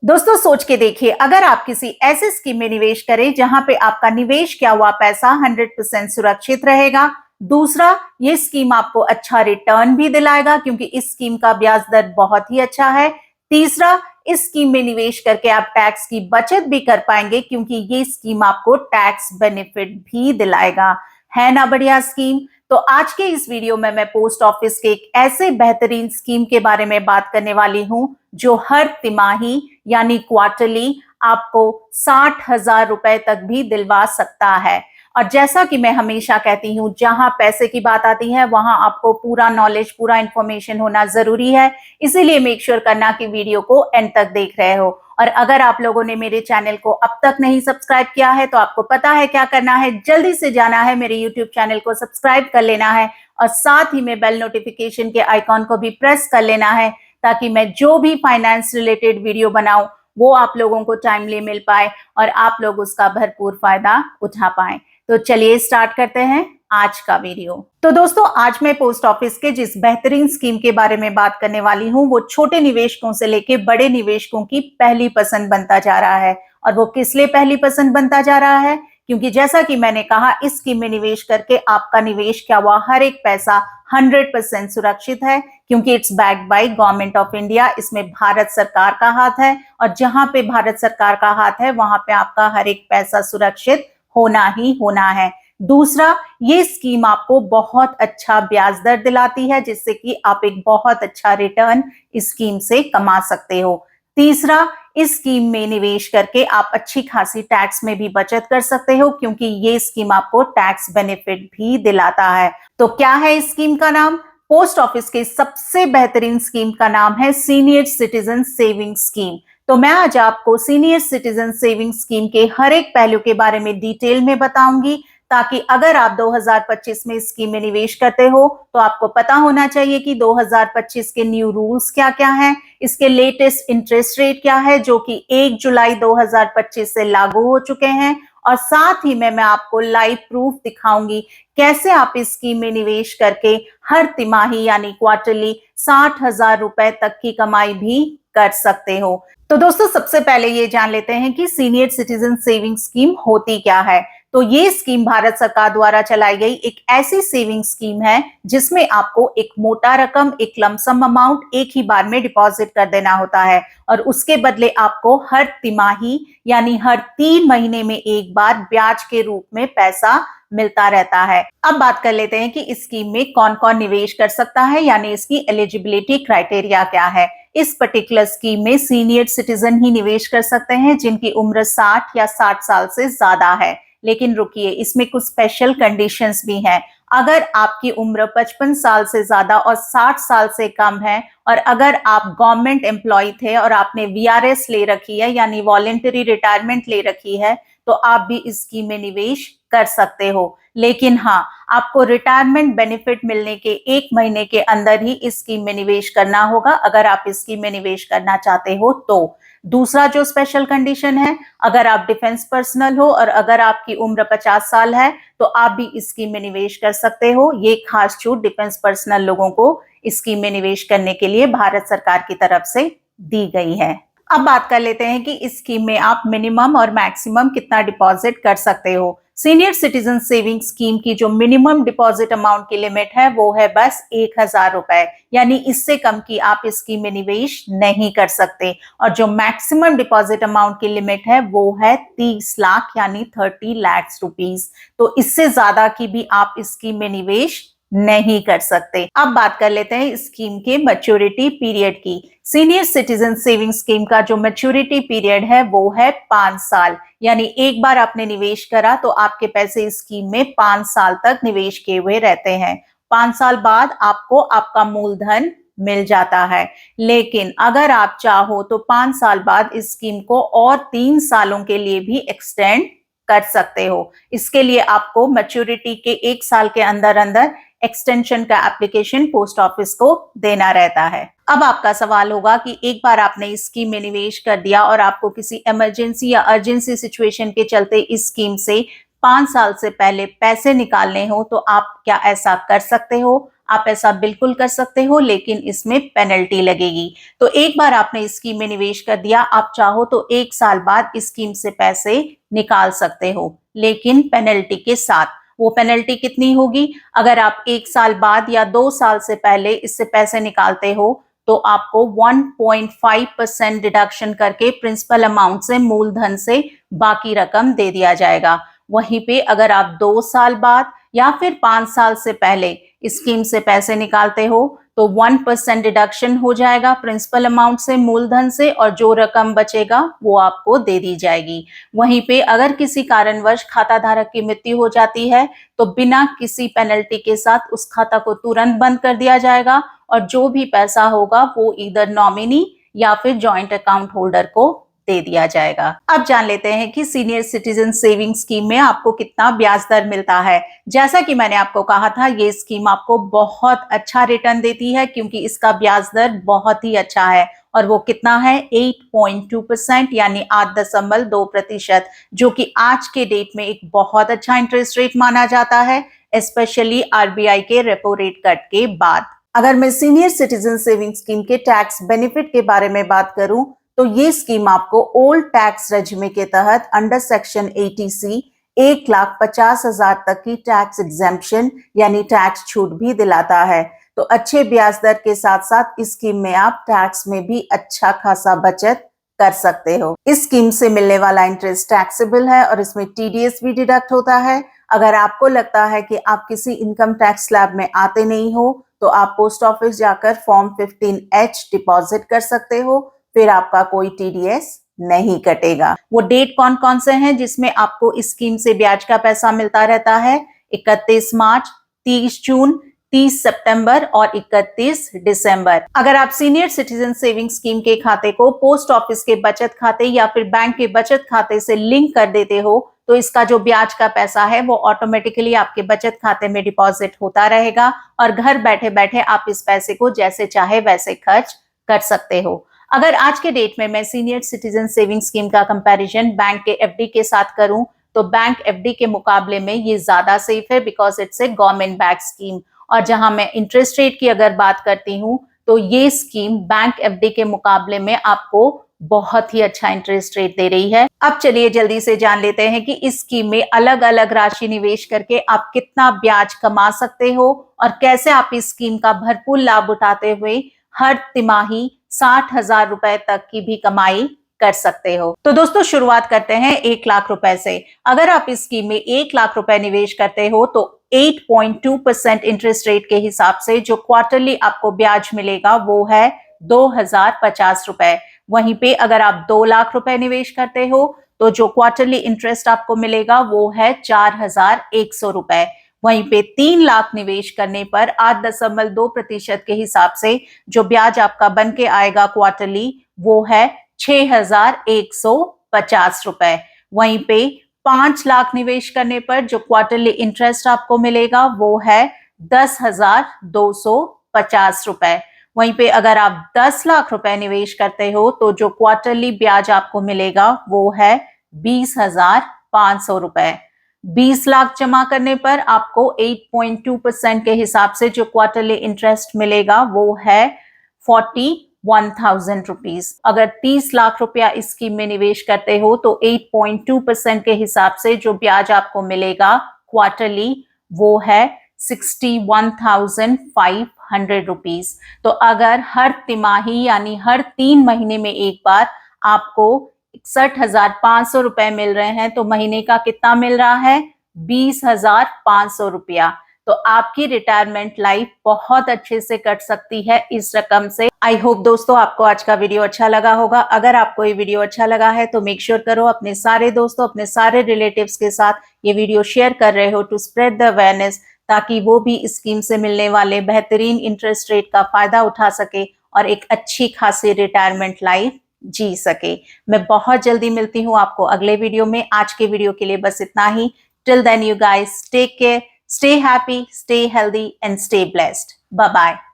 दोस्तों सोच के देखिए, अगर आप किसी ऐसे स्कीम में निवेश करें जहां पे आपका निवेश किया हुआ पैसा 100% सुरक्षित रहेगा। दूसरा, ये स्कीम आपको अच्छा रिटर्न भी दिलाएगा क्योंकि इस स्कीम का ब्याज दर बहुत ही अच्छा है। तीसरा, इस स्कीम में निवेश करके आप टैक्स की बचत भी कर पाएंगे क्योंकि ये स्कीम आपको टैक्स बेनिफिट भी दिलाएगा। है ना बढ़िया स्कीम। तो आज के इस वीडियो में मैं पोस्ट ऑफिस के एक ऐसे बेहतरीन स्कीम के बारे में बात करने वाली हूं जो हर तिमाही यानी क्वार्टरली आपको 60,000 रुपए तक भी दिलवा सकता है। और जैसा कि मैं हमेशा कहती हूं, जहां पैसे की बात आती है वहां आपको पूरा नॉलेज, पूरा इंफॉर्मेशन होना जरूरी है। इसीलिए मेक श्योर करना कि वीडियो को एंड तक देख रहे हो। और अगर आप लोगों ने मेरे चैनल को अब तक नहीं सब्सक्राइब किया है तो आपको पता है क्या करना है। जल्दी से जाना है, मेरे यूट्यूब चैनल को सब्सक्राइब कर लेना है और साथ ही में बेल नोटिफिकेशन के आइकॉन को भी प्रेस कर लेना है ताकि मैं जो भी फाइनेंस रिलेटेड वीडियो बनाऊं वो आप लोगों को टाइमली मिल पाए और आप लोग उसका भरपूर फायदा उठा पाए। तो चलिए स्टार्ट करते हैं आज का वीडियो। तो दोस्तों, आज मैं पोस्ट ऑफिस के जिस बेहतरीन स्कीम के बारे में बात करने वाली हूं वो छोटे निवेशकों से लेके बड़े निवेशकों की पहली पसंद बनता जा रहा है। और वो किस लिए पहली पसंद बनता जा रहा है? क्योंकि जैसा कि मैंने कहा, इस स्कीम में निवेश करके आपका निवेश किया हुआ हर एक पैसा 100% सुरक्षित है क्योंकि it's backed by government of India. इसमें भारत सरकार का हाथ है और जहां पे भारत सरकार का हाथ है वहां पे आपका हर एक पैसा सुरक्षित होना ही होना है। दूसरा, ये स्कीम आपको बहुत अच्छा ब्याज दर दिलाती है जिससे कि आप एक बहुत अच्छा रिटर्न इस स्कीम से कमा सकते हो। तीसरा, इस स्कीम में निवेश करके आप अच्छी खासी टैक्स में भी बचत कर सकते हो क्योंकि ये स्कीम आपको टैक्स बेनिफिट भी दिलाता है। तो क्या है इस स्कीम का नाम? पोस्ट ऑफिस के सबसे बेहतरीन स्कीम का नाम है सीनियर सिटीजन सेविंग स्कीम। तो मैं आज आपको सीनियर सिटीजन सेविंग स्कीम के हर एक पहलू के बारे में डिटेल में बताऊंगी ताकि अगर आप 2025 में इस स्कीम में निवेश करते हो तो आपको पता होना चाहिए कि 2025 के न्यू रूल्स क्या क्या हैं, इसके लेटेस्ट इंटरेस्ट रेट क्या है जो कि 1 जुलाई 2025 से लागू हो चुके हैं। और साथ ही में मैं आपको लाइव प्रूफ दिखाऊंगी कैसे आप इस स्कीम में निवेश करके हर तिमाही यानी क्वार्टरली 60,000 रुपए तक की कमाई भी कर सकते हो। तो दोस्तों, सबसे पहले ये जान लेते हैं कि सीनियर सिटीजन सेविंग स्कीम होती क्या है। तो ये स्कीम भारत सरकार द्वारा चलाई गई एक ऐसी सेविंग स्कीम है जिसमें आपको एक मोटा रकम, एक लमसम अमाउंट एक ही बार में डिपॉजिट कर देना होता है और उसके बदले आपको हर तिमाही यानी हर 3 महीने में एक बार ब्याज के रूप में पैसा मिलता रहता है। अब बात कर लेते हैं कि इस स्कीम में कौन कौन निवेश कर सकता है यानी इसकी एलिजिबिलिटी क्राइटेरिया क्या है। इस पर्टिकुलर स्कीम में सीनियर सिटीजन ही निवेश कर सकते हैं जिनकी उम्र 60 या 60 साल से ज्यादा है। लेकिन रुकिए, इसमें कुछ स्पेशल कंडीशंस भी हैं। अगर आपकी उम्र 55 साल से ज्यादा और 60 साल से कम है और अगर आप गवर्नमेंट एम्प्लॉय थे और आपने वीआरएस ले रखी है यानी वॉलेंटरी रिटायरमेंट ले रखी है तो आप भी इस स्कीम में निवेश कर सकते हो। लेकिन हाँ, आपको रिटायरमेंट बेनिफिट मिलने के 1 महीने के अंदर ही इस स्कीम में निवेश करना होगा अगर आप इस स्कीम में निवेश करना चाहते हो तो। दूसरा जो स्पेशल कंडीशन है, अगर आप डिफेंस पर्सनल हो और अगर आपकी उम्र 50 साल है तो आप भी इस स्कीम में निवेश कर सकते हो। ये खास छूट डिफेंस पर्सनल लोगों को इस स्कीम में निवेश करने के लिए भारत सरकार की तरफ से दी गई है। अब बात कर लेते हैं कि इस स्कीम में आप मिनिमम और मैक्सिमम कितना डिपॉजिट कर सकते हो। सीनियर सिटीजन सेविंग स्कीम की जो मिनिमम डिपॉजिट अमाउंट की लिमिट है वो है बस 1,000 रुपए, यानी इससे कम की आप इस स्कीम में निवेश नहीं कर सकते। और जो मैक्सिमम डिपॉजिट अमाउंट की लिमिट है वो है 30 लाख यानी 30 लाख रुपीस। तो इससे ज्यादा की भी आप इस स्कीम में निवेश नहीं कर सकते। अब बात कर लेते हैं इस स्कीम के मैच्योरिटी पीरियड की। सीनियर सिटीजन सेविंग स्कीम का जो मैच्योरिटी पीरियड है वो है 5 साल, यानी एक बार आपने निवेश करा तो आपके पैसे इस स्कीम में 5 साल तक निवेश किए हुए रहते हैं। 5 साल बाद आपको आपका मूलधन मिल जाता है। लेकिन अगर आप चाहो तो 5 साल बाद इस स्कीम को और 3 सालों के लिए भी एक्सटेंड कर सकते हो। इसके लिए आपको मैच्योरिटी के 1 साल के अंदर अंदर एक्सटेंशन का एप्लीकेशन पोस्ट ऑफिस को देना रहता है। अब आपका सवाल होगा कि एक बार आपने इस स्कीम में निवेश कर दिया और आपको किसी इमरजेंसी या अर्जेंसी सिचुएशन के चलते इस स्कीम से 5 साल से पहले पैसे निकालने हो तो आप क्या ऐसा कर सकते हो? आप ऐसा बिल्कुल कर सकते हो, लेकिन इसमें पेनल्टी लगेगी। तो एक बार आपने इस स्कीम में निवेश कर दिया, आप चाहो तो 1 साल बाद इस स्कीम से पैसे निकाल सकते हो, लेकिन पेनल्टी के साथ। वो पेनल्टी कितनी होगी? अगर आप 1 साल बाद या 2 साल से पहले इससे पैसे निकालते हो तो आपको 1.5% डिडक्शन करके प्रिंसिपल अमाउंट से, मूलधन से बाकी रकम दे दिया जाएगा। वहीं पे अगर आप 2 साल बाद या फिर 5 साल से पहले इस स्कीम से पैसे निकालते हो तो 1% डिडक्शन हो जाएगा प्रिंसिपल अमाउंट से, मूलधन से, और जो रकम बचेगा वो आपको दे दी जाएगी। वहीं पे अगर किसी कारणवश खाता धारक की मृत्यु हो जाती है तो बिना किसी पेनल्टी के साथ उस खाता को तुरंत बंद कर दिया जाएगा और जो भी पैसा होगा वो इधर नॉमिनी या फिर जॉइंट अकाउंट होल्डर को दे दिया जाएगा। अब जान लेते हैं कि सीनियर सिटीजन सेविंग स्कीम में आपको कितना ब्याज दर मिलता है। जैसा कि मैंने आपको कहा था, ये स्कीम आपको बहुत अच्छा रिटर्न देती है क्योंकि इसका ब्याज दर बहुत ही अच्छा है। और वो कितना है? 8.2% यानी 8.2%, जो कि आज के डेट में एक बहुत अच्छा इंटरेस्ट रेट माना जाता है, स्पेशली आरबीआई के रेपो रेट कट के बाद। अगर मैं सीनियर सिटीजन सेविंग स्कीम के टैक्स बेनिफिट के बारे में बात करूं तो ये स्कीम आपको ओल्ड टैक्स रेजिमे के तहत अंडर सेक्शन 80C 1,50,000 तक की टैक्स एग्जेम्पशन यानी टैक्स छूट भी दिलाता है। तो अच्छे ब्याज दर के साथ साथ इस स्कीम में आप टैक्स में भी अच्छा खासा बचत कर सकते हो। इस स्कीम से मिलने वाला इंटरेस्ट टैक्सेबल है और इसमें टीडीएस भी डिडक्ट होता है। अगर आपको लगता है कि आप किसी इनकम टैक्स स्लैब में आते नहीं हो तो आप पोस्ट ऑफिस जाकर फॉर्म 15H डिपॉजिट कर सकते हो, फिर आपका कोई टीडीएस नहीं कटेगा। वो डेट कौन कौन से हैं जिसमें आपको इस स्कीम से ब्याज का पैसा मिलता रहता है? 31 मार्च, 30 जून, 30 सितंबर और 31 दिसंबर। अगर आप सीनियर सिटीजन सेविंग स्कीम के खाते को पोस्ट ऑफिस के बचत खाते या फिर बैंक के बचत खाते से लिंक कर देते हो तो इसका जो ब्याज का पैसा है वो ऑटोमेटिकली आपके बचत खाते में डिपॉजिट होता रहेगा और घर बैठे बैठे आप इस पैसे को जैसे चाहे वैसे खर्च कर सकते हो। अगर आज के डेट में मैं सीनियर सिटीजन सेविंग स्कीम का कंपैरिजन बैंक के एफडी के साथ करूं तो बैंक एफडी के मुकाबले में ये ज्यादा सेफ है because it's a government back scheme. और जहां मैं इंटरेस्ट रेट की अगर बात करती हूं तो ये स्कीम बैंक एफडी के मुकाबले में आपको बहुत ही अच्छा इंटरेस्ट रेट दे रही है। अब चलिए जल्दी से जान लेते हैं कि इस स्कीम में अलग अलग राशि निवेश करके आप कितना ब्याज कमा सकते हो और कैसे आप इस स्कीम का भरपूर लाभ उठाते हुए हर तिमाही 60,000 रुपए तक की भी कमाई कर सकते हो। तो दोस्तों शुरुआत करते हैं 1 लाख रुपए से। अगर आप इस स्कीम में 1 लाख रुपए निवेश करते हो तो 8.2% इंटरेस्ट रेट के हिसाब से जो क्वार्टरली आपको ब्याज मिलेगा वो है 2,050 रुपए। वहीं पे अगर आप 2 लाख रुपए निवेश करते हो तो जो क्वार्टरली इंटरेस्ट आपको मिलेगा वो है 4,100 रुपए। वहीं पे 3 लाख निवेश करने पर 8.2% के हिसाब से जो ब्याज आपका बन के आएगा क्वार्टरली वो है 6,150 रुपए। वहीं पे 5 लाख निवेश करने पर जो क्वार्टरली इंटरेस्ट आपको मिलेगा वो है 10,250 रुपए। वहीं पे अगर आप 10 लाख रुपए निवेश करते हो तो जो क्वार्टरली ब्याज आपको मिलेगा वो है 20,500 रुपए। 20 लाख जमा करने पर आपको 8.2% के हिसाब से जो क्वार्टरली इंटरेस्ट मिलेगा वो है 41,000 रुपीज। अगर 30 लाख रुपया इस स्कीम में निवेश करते हो तो 8.2% के हिसाब से जो ब्याज आपको मिलेगा क्वार्टरली वो है 61,500 रुपीज। तो अगर हर तिमाही यानी हर 3 महीने में एक बार आपको 61,500 रुपए मिल रहे हैं तो महीने का कितना मिल रहा है? 20,500 रुपया। तो आपकी रिटायरमेंट लाइफ बहुत अच्छे से कट सकती है इस रकम से। आई होप दोस्तों आपको आज का वीडियो अच्छा लगा होगा। अगर आपको ये वीडियो अच्छा लगा है तो मेक श्योर करो अपने सारे दोस्तों, अपने सारे रिलेटिव्स के साथ ये वीडियो शेयर कर रहे हो टू स्प्रेड द अवेयरनेस, ताकि वो भी इस स्कीम से मिलने वाले बेहतरीन इंटरेस्ट रेट का फायदा उठा सके और एक अच्छी खासी रिटायरमेंट लाइफ जी सके। मैं बहुत जल्दी मिलती हूँ आपको अगले वीडियो में। आज के वीडियो के लिए बस इतना ही। Till then you guys take care, stay happy, stay healthy and stay blessed. Bye bye.